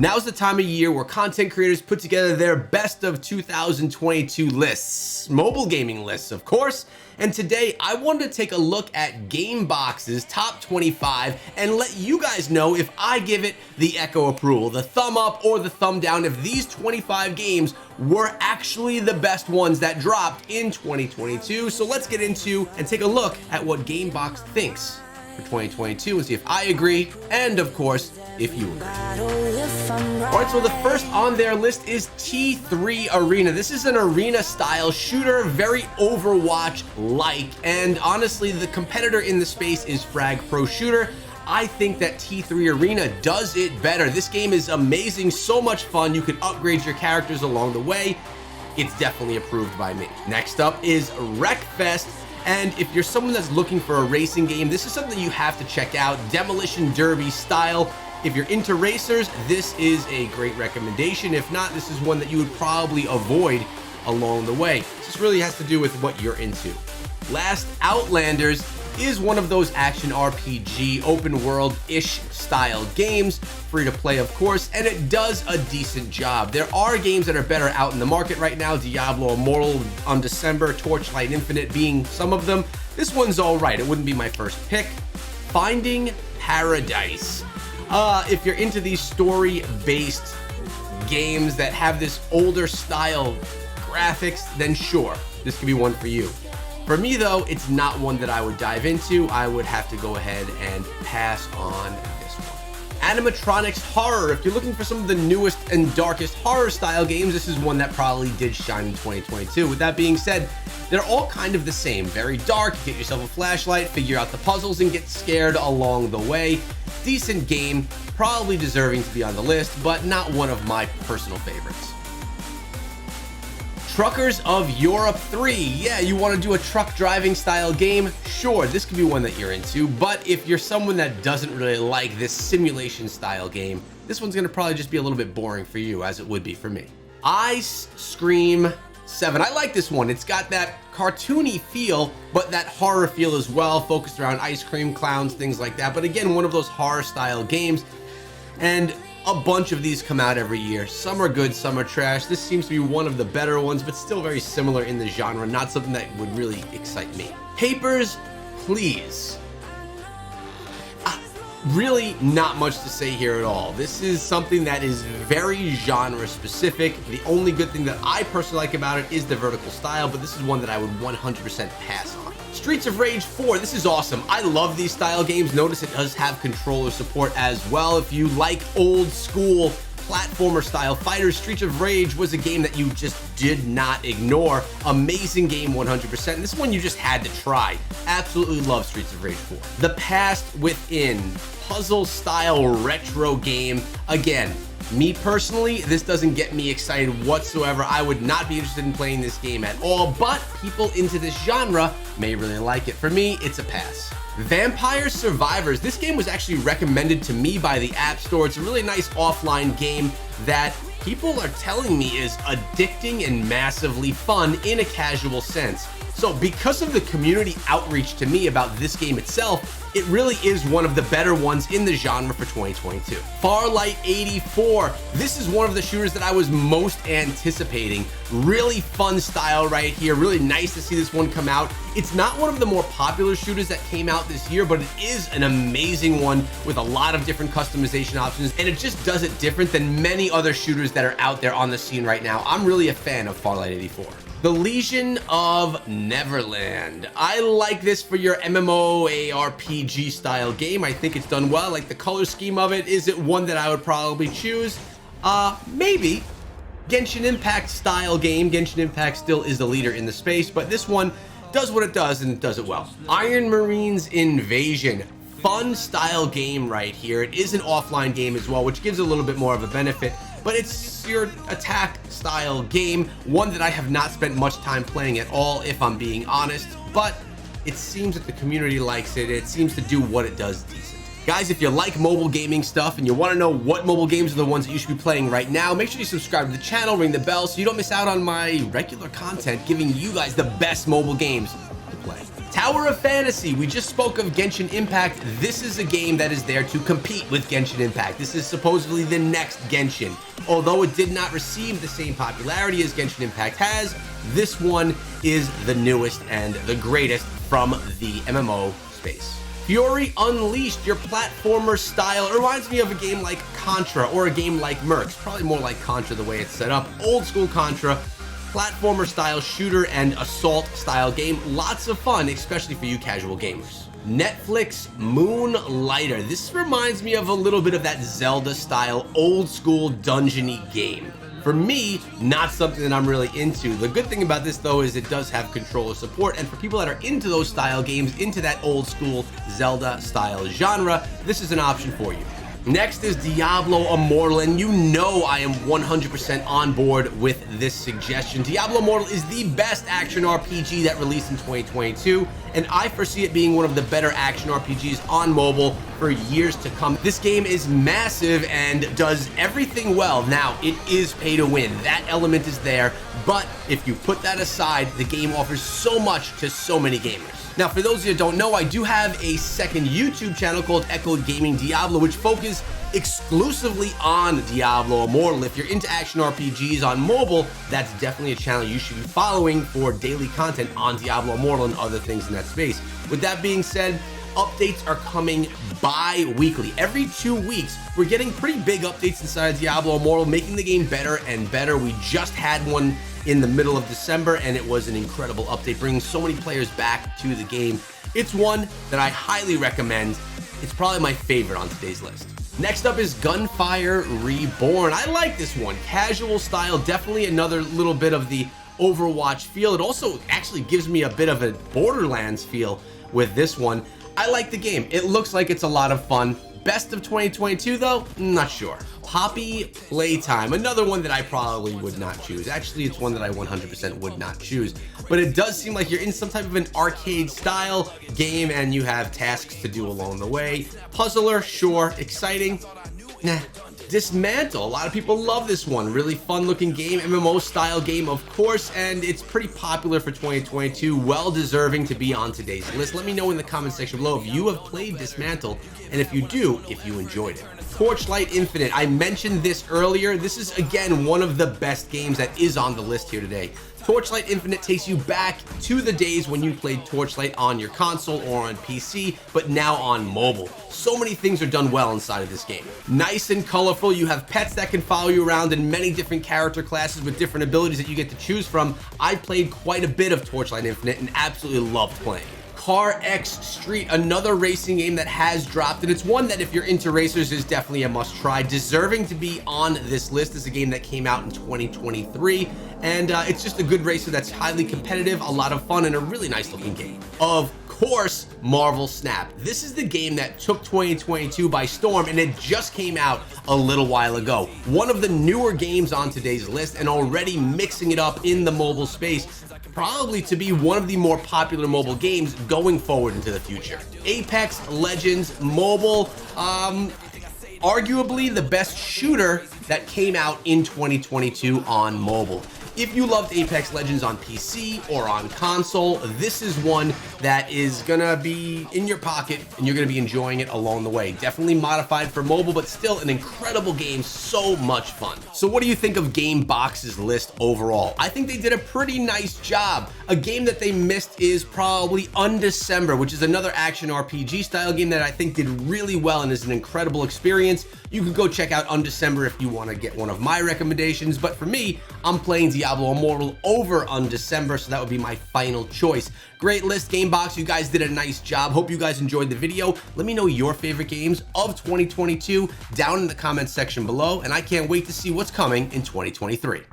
Now's the time of year where content creators put together their best of 2022 lists, mobile gaming lists, of course. And today I wanted to take a look at Gamebox's top 25 and let you guys know if I give it the echo approval, the thumb up or the thumb down, if these 25 games were actually the best ones that dropped in 2022. So let's get into and take a look at what Gamebox thinks for 2022 and see if I agree and, of course, if you agree. Alright, so the first on their list is T3 Arena. This is an arena style shooter, very Overwatch-like, and honestly the competitor in the space is Frag Pro Shooter. I think that T3 Arena does it better. This game is amazing, so much fun. You can upgrade your characters along the way. It's definitely approved by me. Next up is Wreckfest. And if you're someone that's looking for a racing game, this is something you have to check out. Demolition Derby style. If you're into racers, this is a great recommendation. If not, this is one that you would probably avoid along the way. This really has to do with what you're into. Last, Outlanders is one of those action RPG, open world-ish style games, free to play of course, and it does a decent job. There are games that are better out in the market right now, Diablo Immortal on December, Torchlight Infinite being some of them. This one's all right, it wouldn't be my first pick. Finding Paradise. If you're into these story-based games that have this older style graphics, then sure, this could be one for you. For me though, it's not one that I would dive into. I would have to go ahead and pass on this one. Animatronics Horror. If you're looking for some of the newest and darkest horror style games, this is one that probably did shine in 2022. With that being said, they're all kind of the same. Very dark, get yourself a flashlight, figure out the puzzles, and get scared along the way. Decent game, probably deserving to be on the list, but not one of my personal favorites. Truckers of Europe 3. Yeah, you want to do a truck driving style game? Sure, this could be one that you're into, but if you're someone that doesn't really like this simulation style game, this one's going to probably just be a little bit boring for you, as it would be for me. Ice Scream 7. I like this one. It's got that cartoony feel, but that horror feel as well, focused around ice cream clowns, things like that. But again, one of those horror style games, and a bunch of these come out every year. Some are good, some are trash. This seems to be one of the better ones, but still very similar in the genre, not something that would really excite me. Papers, Please. Really not much to say here at all. This is something that is very genre specific. The only good thing that I personally like about it is the vertical style, but this is one that I would 100% pass on. Streets of Rage 4, this is awesome. I love these style games. Notice it does have controller support as well. If you like old school platformer style fighters, Streets of Rage was a game that you just did not ignore. Amazing game, 100%. This one you just had to try. Absolutely love Streets of Rage 4. The Past Within, puzzle style retro game. Again, me personally, this doesn't get me excited whatsoever. I would not be interested in playing this game at all, but people into this genre may really like it. For me, it's a pass. Vampire Survivors. This game was actually recommended to me by the App Store. It's a really nice offline game that people are telling me is addicting and massively fun in a casual sense. So because of the community outreach to me about this game itself, it really is one of the better ones in the genre for 2022. FARLIGHT 84. This is one of the shooters that I was most anticipating. Really fun style right here. Really nice to see this one come out. It's not one of the more popular shooters that came out this year, but it is an amazing one with a lot of different customization options, and it just does it different than many other shooters that are out there on the scene right now. I'm really a fan of FARLIGHT 84. The Legion of Neverland. I like this for your MMORPG style game. I think it's done well. I like the color scheme of it. Is it one that I would probably choose? Maybe. Genshin Impact style game. Genshin Impact still is the leader in the space, but this one does what it does and it does it well. Iron Marines Invasion. Fun style game right here. It is an offline game as well, which gives a little bit more of a benefit, but it's your attack style game, one that I have not spent much time playing at all, if I'm being honest, but it seems that the community likes it. It seems to do what it does decent. Guys, if you like mobile gaming stuff and you want to know what mobile games are the ones that you should be playing right now, make sure you subscribe to the channel, ring the bell so you don't miss out on my regular content giving you guys the best mobile games to play. Tower of Fantasy, we just spoke of Genshin Impact. This is a game that is there to compete with Genshin Impact. This is supposedly the next Genshin. Although it did not receive the same popularity as Genshin Impact has, this one is the newest and the greatest from the MMO space. Fury Unleashed, your platformer style. It reminds me of a game like Contra or a game like Mercs. Probably more like Contra the way it's set up. Old school Contra. Platformer style shooter and assault style game. Lots of fun, especially for you casual gamers. Netflix Moonlighter. This reminds me of a little bit of that Zelda style old school dungeon-y game. For me, not something that I'm really into. The good thing about this though is it does have controller support, and for people that are into those style games, into that old school Zelda style genre, this is an option for you. Next is Diablo Immortal, and you know I am 100% on board with this suggestion. Diablo Immortal is the best action RPG that released in 2022, and I foresee it being one of the better action RPGs on mobile for years to come. This game is massive and does everything well. Now, it is pay to win. That element is there, but if you put that aside, the game offers so much to so many gamers. Now, for those of you that don't know, I do have a second YouTube channel called Echoed Gaming Diablo, which focuses exclusively on Diablo Immortal. If you're into action RPGs on mobile, that's definitely a channel you should be following for daily content on Diablo Immortal and other things in that space. With that being said, updates are coming bi-weekly. Every 2 weeks, we're getting pretty big updates inside Diablo Immortal, making the game better and better. We just had one in the middle of December, and it was an incredible update, bringing so many players back to the game. It's one that I highly recommend. It's probably my favorite on today's list. Next up is Gunfire Reborn. I like this one. Casual style, definitely another little bit of the Overwatch feel. It also actually gives me a bit of a Borderlands feel with this one. I like the game. It looks like it's a lot of fun. Best of 2022 though? Not sure. Poppy Playtime, another one that I probably would not choose. Actually, it's one that I 100% would not choose. But it does seem like you're in some type of an arcade style game and you have tasks to do along the way. Puzzler, sure. Exciting? Nah. Dismantle, a lot of people love this one. Really fun looking game, MMO style game of course, and it's pretty popular for 2022. Well deserving to be on today's list. Let me know in the comment section below if you have played Dismantle, and if you do, if you enjoyed it. Torchlight Infinite, I mentioned this earlier. This is again one of the best games that is on the list here today. Torchlight Infinite takes you back to the days when you played Torchlight on your console or on PC, but now on mobile. So many things are done well inside of this game. Nice and colorful, you have pets that can follow you around and many different character classes with different abilities that you get to choose from. I played quite a bit of Torchlight Infinite and absolutely loved playing. CARK Street, another racing game that has dropped, and it's one that if you're into racers is definitely a must try. Deserving to be on this list. Is a game that came out in 2023, and it's just a good racer that's highly competitive, a lot of fun, and a really nice looking game. Of course, Marvel Snap. This is the game that took 2022 by storm, and it just came out a little while ago. One of the newer games on today's list, and already mixing it up in the mobile space, probably to be one of the more popular mobile games going forward into the future. Apex Legends Mobile, arguably the best shooter that came out in 2022 on mobile. If you loved Apex Legends on PC or on console, this is one that is gonna be in your pocket and you're gonna be enjoying it along the way. Definitely modified for mobile, but still an incredible game, so much fun. So what do you think of Gamebox's list overall? I think they did a pretty nice job. A game that they missed is probably Undecember, which is another action RPG style game that I think did really well and is an incredible experience. You can go check out Undecember if you want to get one of my recommendations, but for me, I'm playing Diablo Immortal over Undecember, so that would be my final choice. Great list, Gamebox. You guys did a nice job. Hope you guys enjoyed the video. Let me know your favorite games of 2022 down in the comments section below, and I can't wait to see what's coming in 2023.